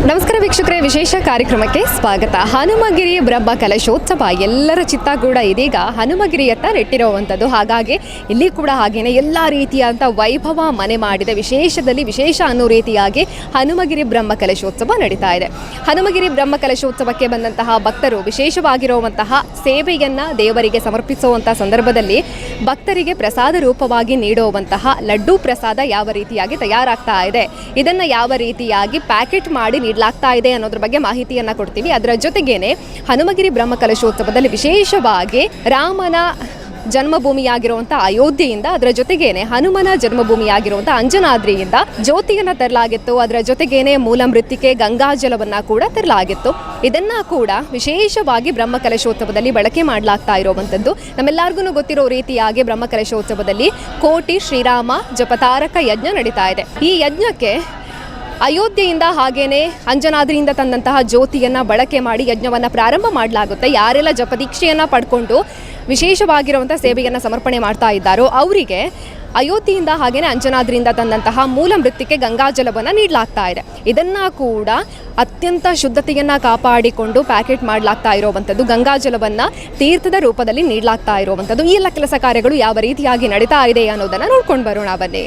ನಮಸ್ಕಾರ ವೀಕ್ಷಕರೇ, ವಿಶೇಷ ಕಾರ್ಯಕ್ರಮಕ್ಕೆ ಸ್ವಾಗತ. ಹನುಮಗಿರಿ ಬ್ರಹ್ಮ ಕಲಶೋತ್ಸವ ಎಲ್ಲರ ಚಿತ್ತ ಕೂಡ ಇದೀಗ ಹನುಮಗಿರಿಯತ್ತ ನೆಟ್ಟಿರುವಂಥದ್ದು. ಹಾಗಾಗಿ ಇಲ್ಲಿ ಕೂಡ ಹಾಗೇನೆ ಎಲ್ಲ ರೀತಿಯಾದಂಥ ವೈಭವ ಮನೆ ಮಾಡಿದೆ. ವಿಶೇಷದಲ್ಲಿ ವಿಶೇಷ ಅನ್ನೋ ರೀತಿಯಾಗಿ ಹನುಮಗಿರಿ ಬ್ರಹ್ಮ ಕಲಶೋತ್ಸವ ನಡೀತಾ ಇದೆ. ಹನುಮಗಿರಿ ಬ್ರಹ್ಮ ಕಲಶೋತ್ಸವಕ್ಕೆ ಬಂದಂತಹ ಭಕ್ತರು ವಿಶೇಷವಾಗಿರುವಂತಹ ಸೇವೆಯನ್ನು ದೇವರಿಗೆ ಸಮರ್ಪಿಸುವಂಥ ಸಂದರ್ಭದಲ್ಲಿ ಭಕ್ತರಿಗೆ ಪ್ರಸಾದ ರೂಪವಾಗಿ ನೀಡುವಂತಹ ಲಡ್ಡು ಪ್ರಸಾದ ಯಾವ ರೀತಿಯಾಗಿ ತಯಾರಾಗ್ತಾ ಇದೆ, ಇದನ್ನು ಯಾವ ರೀತಿಯಾಗಿ ಪ್ಯಾಕೆಟ್ ಮಾಡಿ ನೀಡಲಾಗ್ತಾ ಇದೆ ಅನ್ನೋದ್ರ ಬಗ್ಗೆ ಮಾಹಿತಿಯನ್ನು ಕೊಡ್ತೀವಿ. ಅದರ ಜೊತೆಗೇನೆ ಹನುಮಗಿರಿ ಬ್ರಹ್ಮ ಕಲಶೋತ್ಸವದಲ್ಲಿ ವಿಶೇಷವಾಗಿ ರಾಮನ ಜನ್ಮಭೂಮಿಯಾಗಿರುವಂಥ ಅಯೋಧ್ಯೆಯಿಂದ, ಅದರ ಜೊತೆಗೇನೆ ಹನುಮನ ಜನ್ಮಭೂಮಿಯಾಗಿರುವಂಥ ಅಂಜನಾದ್ರಿಯಿಂದ ಜ್ಯೋತಿಯನ್ನು ತರಲಾಗಿತ್ತು. ಅದರ ಜೊತೆಗೇನೆ ಮೂಲ ಮೃತ್ತಿಕೆ ಗಂಗಾಜಲವನ್ನು ಕೂಡ ತರಲಾಗಿತ್ತು. ಇದನ್ನ ಕೂಡ ವಿಶೇಷವಾಗಿ ಬ್ರಹ್ಮ ಕಲಶೋತ್ಸವದಲ್ಲಿ ಬಳಕೆ ಮಾಡಲಾಗ್ತಾ ಇರುವಂಥದ್ದು. ನಮ್ಮೆಲ್ಲರಿಗೂ ಗೊತ್ತಿರೋ ರೀತಿಯಾಗಿ ಬ್ರಹ್ಮ ಕಲಶೋತ್ಸವದಲ್ಲಿ ಕೋಟಿ ಶ್ರೀರಾಮ ಜಪತಾರಕ ಯಜ್ಞ ನಡೀತಾ ಇದೆ. ಈ ಯಜ್ಞಕ್ಕೆ ಅಯೋಧ್ಯೆಯಿಂದ ಹಾಗೇನೆ ಅಂಜನಾದ್ರಿಯಿಂದ ತಂದಂತಹ ಜ್ಯೋತಿಯನ್ನು ಬಳಕೆ ಮಾಡಿ ಯಜ್ಞವನ್ನು ಪ್ರಾರಂಭ ಮಾಡಲಾಗುತ್ತೆ. ಯಾರೆಲ್ಲ ಜಪದೀಕ್ಷೆಯನ್ನು ಪಡ್ಕೊಂಡು ವಿಶೇಷವಾಗಿರುವಂಥ ಸೇವೆಯನ್ನು ಸಮರ್ಪಣೆ ಮಾಡ್ತಾ ಇದ್ದಾರೋ ಅವರಿಗೆ ಅಯೋಧ್ಯೆಯಿಂದ ಹಾಗೇನೆ ಅಂಜನಾದ್ರಿಯಿಂದ ತಂದಂತಹ ಮೂಲ ಮೃತ್ತಿಕೆ ಗಂಗಾಜಲವನ್ನು ನೀಡಲಾಗ್ತಾ ಇದೆ. ಇದನ್ನು ಕೂಡ ಅತ್ಯಂತ ಶುದ್ಧತೆಯನ್ನು ಕಾಪಾಡಿಕೊಂಡು ಪ್ಯಾಕೆಟ್ ಮಾಡಲಾಗ್ತಾ ಇರುವಂಥದ್ದು. ಗಂಗಾಜಲವನ್ನು ತೀರ್ಥದ ರೂಪದಲ್ಲಿ ನೀಡಲಾಗ್ತಾ ಇರುವಂಥದ್ದು. ಈ ಎಲ್ಲ ಕೆಲಸ ಕಾರ್ಯಗಳು ಯಾವ ರೀತಿಯಾಗಿ ನಡೀತಾ ಇದೆ ಅನ್ನೋದನ್ನು ನೋಡ್ಕೊಂಡು ಬರೋಣ ಬನ್ನಿ.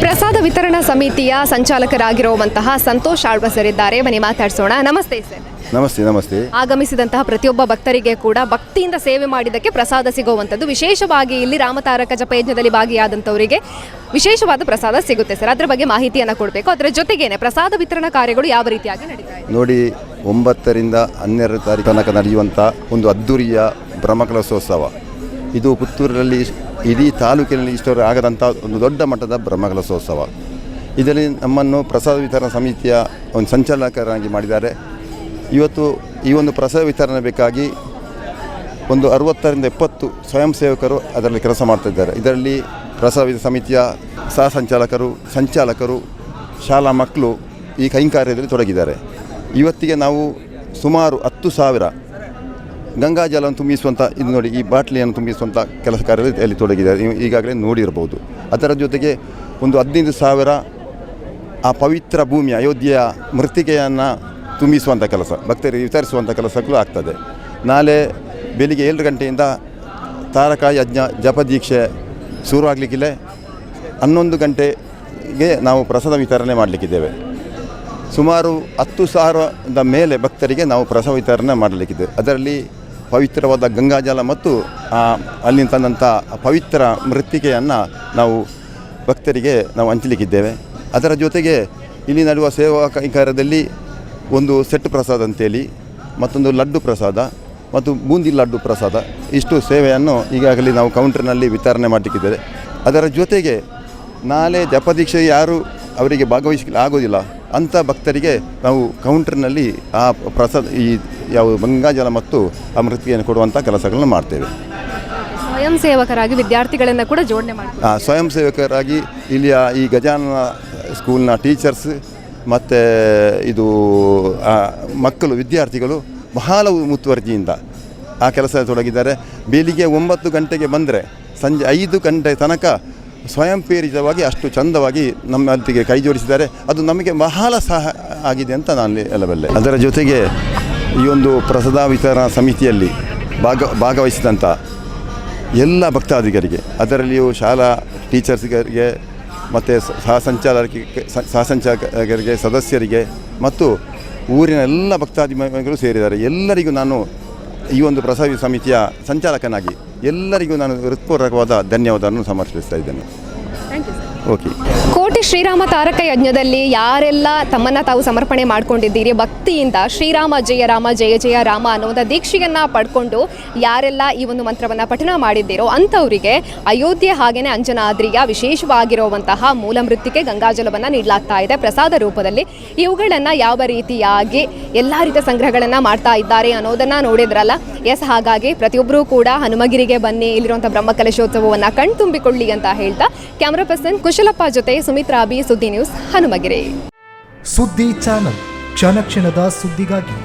ಪ್ರಸಾದ ವಿತರಣಾ ಸಮಿತಿಯ ಸಂಚಾಲಕರಾಗಿರುವಂತಹ ಸಂತೋಷ್ ಆಳ್ವ ಸರ್ ಇದ್ದಾರೆ. ಬನ್ನಿ ಮಾತಾಡ್ಸೋಣ. ನಮಸ್ತೆ ಸರ್. ನಮಸ್ತೆ. ನಮಸ್ತೆ. ಆಗಮಿಸಿದಂತಹ ಪ್ರತಿಯೊಬ್ಬ ಭಕ್ತರಿಗೆ ಕೂಡ ಭಕ್ತಿಯಿಂದ ಸೇವೆ ಮಾಡಿದ್ದಕ್ಕೆ ಪ್ರಸಾದ ಸಿಗುವಂಥದ್ದು. ವಿಶೇಷವಾಗಿ ಇಲ್ಲಿ ರಾಮತಾರಕ ಜಪಯಜ್ಞದಲ್ಲಿ ಭಾಗಿಯಾದಂಥವರಿಗೆ ವಿಶೇಷವಾದ ಪ್ರಸಾದ ಸಿಗುತ್ತೆ ಸರ್. ಅದರ ಬಗ್ಗೆ ಮಾಹಿತಿಯನ್ನು ಕೊಡಬೇಕು. ಅದರ ಜೊತೆಗೇನೆ ಪ್ರಸಾದ ವಿತರಣಾ ಕಾರ್ಯಗಳು ಯಾವ ರೀತಿಯಾಗಿ ನಡೀತಾ ಇದೆ ನೋಡಿ. 9 ರಿಂದ 12 ತಾರೀಕು ತನಕ ನಡೆಯುವಂಥ ಒಂದು ಅದ್ದೂರಿಯ ಬ್ರಹ್ಮಕಲಶೋತ್ಸವ. ಇದು ಪುತ್ತೂರಿನಲ್ಲಿ ಇಡೀ ತಾಲೂಕಿನಲ್ಲಿ ಇಷ್ಟವರೆಗೆ ಆಗದಂಥ ಒಂದು ದೊಡ್ಡ ಮಟ್ಟದ ಬ್ರಹ್ಮಕಲಶೋತ್ಸವ. ಇದರಲ್ಲಿ ನಮ್ಮನ್ನು ಪ್ರಸಾದ ವಿತರಣಾ ಸಮಿತಿಯ ಒಂದು ಸಂಚಾಲಕರಾಗಿ ಮಾಡಿದ್ದಾರೆ. ಇವತ್ತು ಈ ಒಂದು ಪ್ರಸಾದ ವಿತರಣೆ ಬೇಕಾಗಿ ಒಂದು 60 ರಿಂದ 70 ಸ್ವಯಂ ಸೇವಕರು ಅದರಲ್ಲಿ ಕೆಲಸ ಮಾಡ್ತಿದ್ದಾರೆ. ಇದರಲ್ಲಿ ಪ್ರಸಾದ ಸಮಿತಿಯ ಸಹ ಸಂಚಾಲಕರು, ಶಾಲಾ ಮಕ್ಕಳು ಈ ಕೈಂಕಾರ್ಯದಲ್ಲಿ ತೊಡಗಿದ್ದಾರೆ. ಇವತ್ತಿಗೆ ನಾವು ಸುಮಾರು 10,000 ಗಂಗಾಜಲವನ್ನು ತುಂಬಿಸುವಂಥ, ಇದು ನೋಡಿ ಈ ಬಾಟ್ಲಿಯನ್ನು ತುಂಬಿಸುವಂಥ ಕೆಲಸ ಕಾರ್ಯದಲ್ಲಿ ತೊಡಗಿದ್ದಾರೆ. ನೀವು ಈಗಾಗಲೇ ನೋಡಿರ್ಬೋದು. ಅದರ ಜೊತೆಗೆ ಒಂದು 15,000 ಆ ಪವಿತ್ರ ಭೂಮಿಯ ಅಯೋಧ್ಯೆಯ ಮೃತ್ತಿಕೆಯನ್ನು ತುಂಬಿಸುವಂಥ ಕೆಲಸ, ಭಕ್ತರಿಗೆ ವಿತರಿಸುವಂಥ ಕೆಲಸಗಳು ಆಗ್ತದೆ. ನಾಳೆ ಬೆಳಿಗ್ಗೆ 7 ಗಂಟೆಯಿಂದ ತಾರಕ ಯಜ್ಞ ಜಪದೀಕ್ಷೆ ಶುರುವಾಗಲಿಕ್ಕಿದೆ. 11 ಗಂಟೆಗೆ ನಾವು ಪ್ರಸಾದ ವಿತರಣೆ ಮಾಡಲಿಕ್ಕಿದ್ದೇವೆ. ಸುಮಾರು 10,000ದ ಮೇಲೆ ಭಕ್ತರಿಗೆ ನಾವು ಪ್ರಸಾದ ವಿತರಣೆ ಮಾಡಲಿಕ್ಕಿದೆ. ಅದರಲ್ಲಿ ಪವಿತ್ರವಾದ ಗಂಗಾಜಲ ಮತ್ತು ಅಲ್ಲಿಂದ ತಂದಂಥ ಪವಿತ್ರ ಮೃತ್ತಿಕೆಯನ್ನು ನಾವು ಭಕ್ತರಿಗೆ ನಾವು ಹಂಚಲಿಕ್ಕಿದ್ದೇವೆ. ಅದರ ಜೊತೆಗೆ ಇಲ್ಲಿ ನಡೆಯುವ ಸೇವಾ ಕೈಂಕರ್ಯದಲ್ಲಿ ಒಂದು ಸೆಟ್ ಪ್ರಸಾದ ಅಂತೇಳಿ, ಮತ್ತೊಂದು ಲಡ್ಡು ಪ್ರಸಾದ ಮತ್ತು ಬೂಂದಿ ಲಡ್ಡು ಪ್ರಸಾದ, ಇಷ್ಟು ಸೇವೆಯನ್ನು ಈಗಾಗಲೇ ನಾವು ಕೌಂಟರ್ನಲ್ಲಿ ವಿತರಣೆ ಮಾಡಲಿಕ್ಕಿದ್ದೇವೆ. ಅದರ ಜೊತೆಗೆ ನಾಳೆ ಜಪದೀಕ್ಷೆ ಯಾರು ಅವರಿಗೆ ಭಾಗವಹಿಸಲಿಕ್ಕೆ ಆಗೋದಿಲ್ಲ ಅಂಥ ಭಕ್ತರಿಗೆ ನಾವು ಕೌಂಟರ್ನಲ್ಲಿ ಆ ಪ್ರಸಾದ ಈ ಯಾವ ಗಂಗಾಜಲ ಮತ್ತು ಆ ಮೃತ್ತಿಕೆಯನ್ನು ಕೊಡುವಂಥ ಕೆಲಸಗಳನ್ನು ಮಾಡ್ತೇವೆ. ಸ್ವಯಂ ಸೇವಕರಾಗಿ ವಿದ್ಯಾರ್ಥಿಗಳನ್ನು ಕೂಡ ಜೋಡಣೆ ಮಾಡ್ತೀವಿ. ಸ್ವಯಂ ಸೇವಕರಾಗಿ ಇಲ್ಲಿಯ ಈ ಗಜಾನನ ಸ್ಕೂಲ್ನ ಟೀಚರ್ಸ್ ಮತ್ತು ಇದು ಮಕ್ಕಳು ವಿದ್ಯಾರ್ಥಿಗಳು ಬಹಳ ಮುತುವರ್ಜಿಯಿಂದ ಆ ಕೆಲಸ ತೊಡಗಿದ್ದಾರೆ. ಬೆಳಿಗ್ಗೆ 9 ಗಂಟೆಗೆ ಬಂದರೆ ಸಂಜೆ 5 ಗಂಟೆ ತನಕ ಸ್ವಯಂ ಪ್ರೇರಿತವಾಗಿ ಅಷ್ಟು ಚಂದವಾಗಿ ನಮ್ಮೊಟ್ಟಿಗೆ ಕೈ ಜೋಡಿಸಿದ್ದಾರೆ. ಅದು ನಮಗೆ ಬಹಳ ಸಹ ಆಗಿದೆ ಅಂತ ನಾನು ಹೇಳಬಲ್ಲೆ. ಅದರ ಜೊತೆಗೆ ಈ ಒಂದು ಪ್ರಸಾದ ವಿತರಣಾ ಸಮಿತಿಯಲ್ಲಿ ಭಾಗವಹಿಸಿದಂಥ ಎಲ್ಲ ಭಕ್ತಾದಿಗರಿಗೆ, ಅದರಲ್ಲಿಯೂ ಶಾಲಾ ಟೀಚರ್ಸ್ಗಳಿಗೆ ಮತ್ತು ಸಹಸಂಚಾಲಕರಿಗೆ ಸದಸ್ಯರಿಗೆ ಮತ್ತು ಊರಿನ ಎಲ್ಲ ಭಕ್ತಾದಿಗಳು ಸೇರಿದ್ದಾರೆ. ಎಲ್ಲರಿಗೂ ನಾನು ಈ ಒಂದು ಪ್ರಸಾದ ಸಮಿತಿಯ ಸಂಚಾಲಕನಾಗಿ ಎಲ್ಲರಿಗೂ ನಾನು ಹೃತ್ಪೂರ್ವಕವಾದ ಧನ್ಯವಾದವನ್ನು ಸಮರ್ಪಿಸ್ತಾ ಇದ್ದೇನೆ. ಓಕೆ. ಕೋಟಿ ಶ್ರೀರಾಮ ತಾರಕ ಯಜ್ಞದಲ್ಲಿ ಯಾರೆಲ್ಲ ತಮ್ಮನ್ನು ತಾವು ಸಮರ್ಪಣೆ ಮಾಡ್ಕೊಂಡಿದ್ದೀರಿ, ಭಕ್ತಿಯಿಂದ ಶ್ರೀರಾಮ ಜಯ ರಾಮ ಜಯ ಜಯ ರಾಮ ಅನ್ನುವಂಥ ದೀಕ್ಷೆಯನ್ನು ಪಡ್ಕೊಂಡು ಯಾರೆಲ್ಲ ಈ ಒಂದು ಮಂತ್ರವನ್ನು ಪಠಣ ಮಾಡಿದ್ದೀರೋ ಅಂಥವರಿಗೆ ಅಯೋಧ್ಯೆ ಹಾಗೆಯೇ ಅಂಜನಾದ್ರಿಯ ವಿಶೇಷವಾಗಿರುವಂತಹ ಮೂಲ ಮೃತ್ತಿಕೆ ಗಂಗಾಜಲವನ್ನು ನೀಡಲಾಗ್ತಾ ಇದೆ ಪ್ರಸಾದ ರೂಪದಲ್ಲಿ. ಇವುಗಳನ್ನು ಯಾವ ರೀತಿಯಾಗಿ ಎಲ್ಲ ರೀತಿಯ ಸಂಗ್ರಹಗಳನ್ನು ಮಾಡ್ತಾ ಇದ್ದಾರೆ ಅನ್ನೋದನ್ನು ನೋಡಿದ್ರಲ್ಲ. ಎಸ್, ಹಾಗಾಗಿ ಪ್ರತಿಯೊಬ್ಬರೂ ಕೂಡ ಹನುಮಗಿರಿಗೆ ಬನ್ನಿ, ಇಲ್ಲಿರುವಂಥ ಬ್ರಹ್ಮಕಲಶೋತ್ಸವವನ್ನು ಕಣ್ತುಂಬಿಕೊಳ್ಳಿ ಅಂತ ಹೇಳ್ತಾ ಕ್ಯಾಮ್ರಾ ಪರ್ಸನ್ ಕುಶಲಪ್ಪ ಜೊತೆ ಸುಮಿತ್ರಾ ಬಿ, ಸುದ್ದಿ ನ್ಯೂಸ್, ಹನುಮಗಿರಿ. ಸುದ್ದಿ ಚಾನಲ್, ಕ್ಷಣ ಕ್ಷಣದ ಸುದ್ದಿಗಾಗಿ.